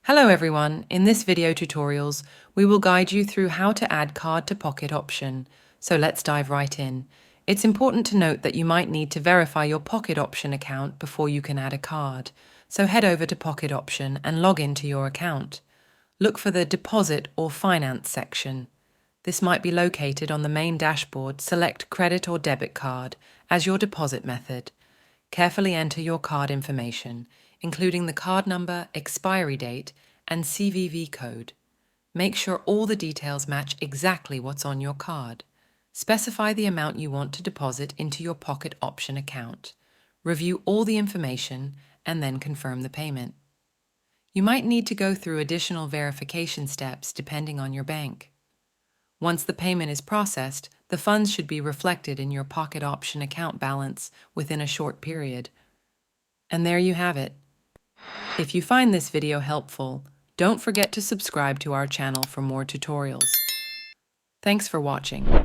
Hello everyone, in this video tutorials, we will guide you through how to add card to pocket option. So let's dive right in. It's important to note that you might need to verify your pocket option account before you can add a card. So head over to pocket option and log into your account. Look for the deposit or finance section. This might be located on the main dashboard. Select credit or debit card as your deposit method. Carefully enter your card information, including the card number, expiry date, and CVV code. Make sure all the details match exactly what's on your card. Specify the amount you want to deposit into your pocket option account. Review all the information and then confirm the payment. You might need to go through additional verification steps depending on your bank. Once the payment is processed, the funds should be reflected in your pocket option account balance within a short period. And there you have it. If you find this video helpful, don't forget to subscribe to our channel for more tutorials. Thanks for watching.